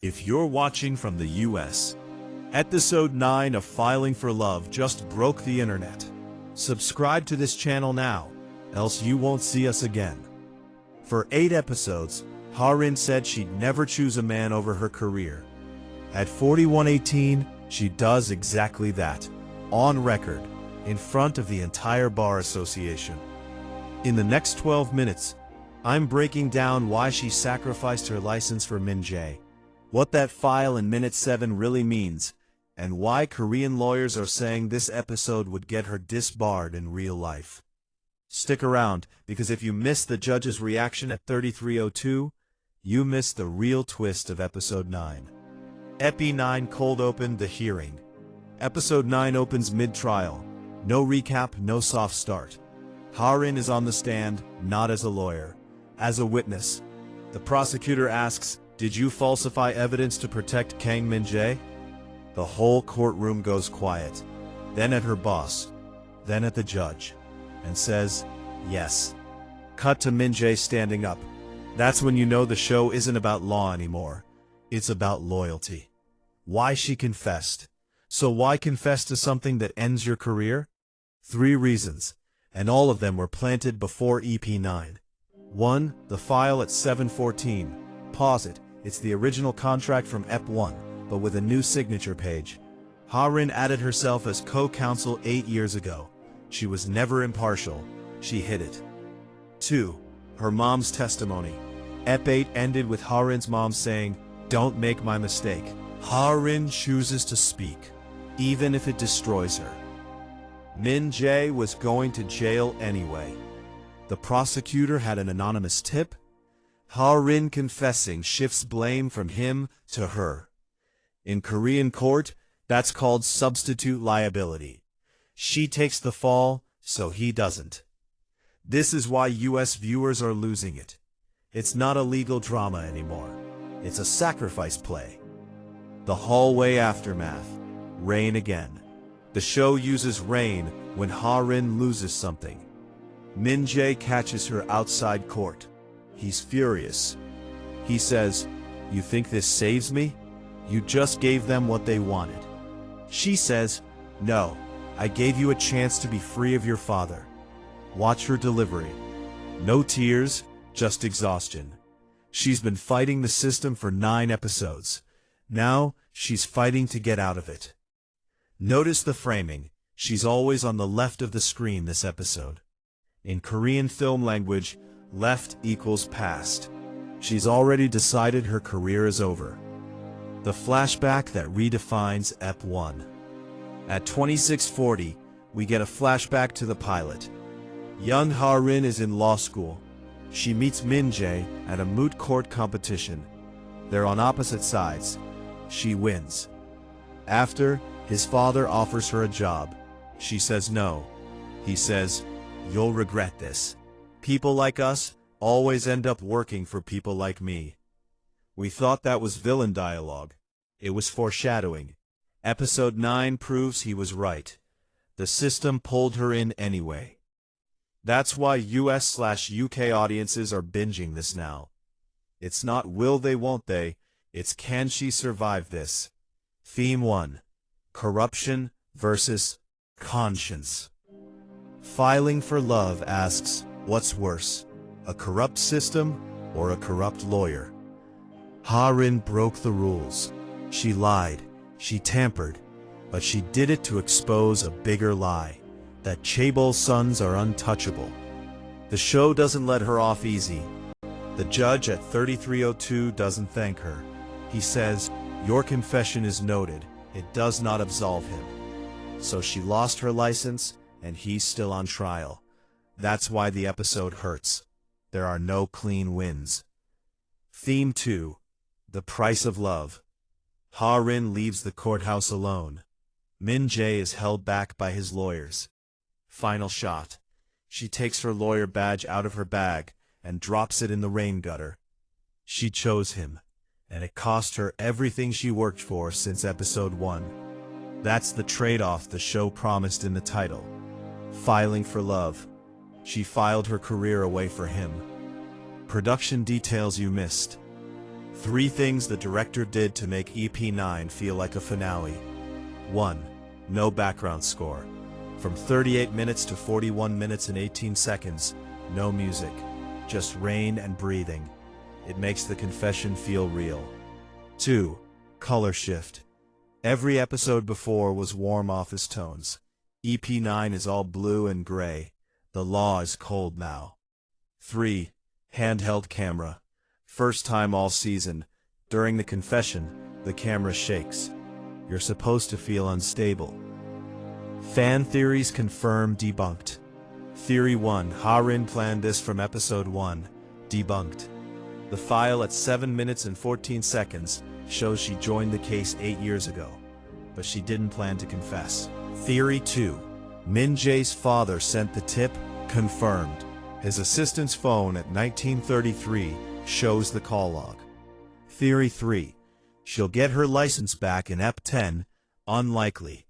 If you're watching from the US, Episode 9 of Filing for Love just broke the internet. Subscribe to this channel now, else you won't see us again. For 8 episodes, Ha-rin said she'd never choose a man over her career. At 41:18, she does exactly that, on record, in front of the entire bar association. In the next 12 minutes, I'm breaking down why she sacrificed her license for Min-jae, what that file in minute 7 really means, and why Korean lawyers are saying this episode would get her disbarred in real life. Stick around, because if you missed the judge's reaction at 33:02, you missed the real twist of Episode 9. Epi 9 cold opened the hearing. Episode 9 opens mid-trial. No recap, no soft start. Ha-rin is on the stand, not as a lawyer, as a witness. The prosecutor asks, "Did you falsify evidence to protect Kang Min-jae?" The whole courtroom goes quiet, then at her boss, then at the judge, and says, "Yes." Cut to Min-jae standing up. That's when you know the show isn't about law anymore. It's about loyalty. Why she confessed. So why confess to something that ends your career? 3 reasons, and all of them were planted before EP9. 1. The file at 7:14. Pause it. It's the original contract from EP1, but with a new signature page. Ha-rin added herself as co-counsel 8 years ago. She was never impartial. She hid it. 2. Her mom's testimony. EP8 ended with Ha-rin's mom saying, "Don't make my mistake." Ha-rin chooses to speak, even if it destroys her. Min-jae was going to jail anyway. The prosecutor had an anonymous tip. Ha-rin confessing shifts blame from him to her. In Korean court, that's called substitute liability. She takes the fall, so he doesn't. This is why US viewers are losing it. It's not a legal drama anymore. It's a sacrifice play. The hallway aftermath. Rain again. The show uses rain when Ha-rin loses something. Min-jae catches her outside court. He's furious. He says, "You think this saves me? You just gave them what they wanted." She says, "No, I gave you a chance to be free of your father." Watch her delivery. No tears, just exhaustion. She's been fighting the system for 9 episodes. Now, she's fighting to get out of it. Notice the framing. She's always on the left of the screen this episode. In Korean film language, left equals past. She's already decided her career is over. The flashback that redefines EP1. At 26:40, we get a flashback to the pilot. Young Ha-rin is in law school. She meets Min-jae at a moot court competition. They're on opposite sides. She wins. After, his father offers her a job. She says no. He says, "You'll regret this. People like us always end up working for people like me." We thought that was villain dialogue. It was foreshadowing. Episode 9 proves he was right. The system pulled her in anyway. That's why US/UK audiences are binging this now. It's not will they won't they, it's can she survive this. Theme 1. Corruption versus conscience. Filing for Love asks, what's worse, a corrupt system or a corrupt lawyer? Ha-rin broke the rules. She lied, she tampered, but she did it to expose a bigger lie, that Chaebol's sons are untouchable. The show doesn't let her off easy. The judge at 33:02 doesn't thank her. He says, "Your confession is noted. It does not absolve him." So she lost her license, and he's still on trial. That's why the episode hurts. There are no clean wins. Theme 2. The Price of Love. Ha-rin leaves the courthouse alone. Min-jae is held back by his lawyers. Final shot. She takes her lawyer badge out of her bag and drops it in the rain gutter. She chose him, and it cost her everything she worked for since episode 1. That's the trade-off the show promised in the title. Filing for love. She filed her career away for him. Production details you missed. 3 things the director did to make EP9 feel like a finale. 1. No background score. From 38 minutes to 41 minutes and 18 seconds, no music, just rain and breathing. It makes the confession feel real. 2. Color shift. Every episode before was warm office tones. EP9 is all blue and gray. The law is cold now. 3. Handheld camera. First time all season. During the confession, the camera shakes. You're supposed to feel unstable. Fan theories confirmed, debunked. Theory 1. Ha-rin planned this from episode 1. Debunked. The file at 7 minutes and 14 seconds shows she joined the case 8 years ago, but she didn't plan to confess. Theory 2. Min-jae's father sent the tip. Confirmed. His assistant's phone at 1933 shows the call log. Theory 3. She'll get her license back in EP 10. Unlikely.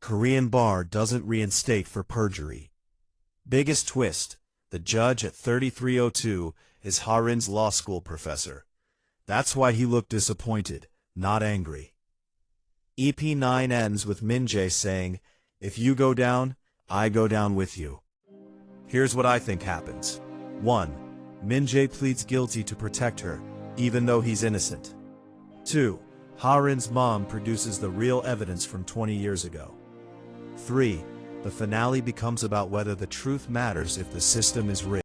Korean bar doesn't reinstate for perjury. Biggest twist. The judge at 3302 is Ha-rin's law school professor. That's why he looked disappointed, not angry. EP9 ends with Min-jae saying, "If you go down, I go down with you." Here's what I think happens. 1. Min-jae pleads guilty to protect her, even though he's innocent. 2. Ha-rin's mom produces the real evidence from 20 years ago. 3. The finale becomes about whether the truth matters if the system is rigged.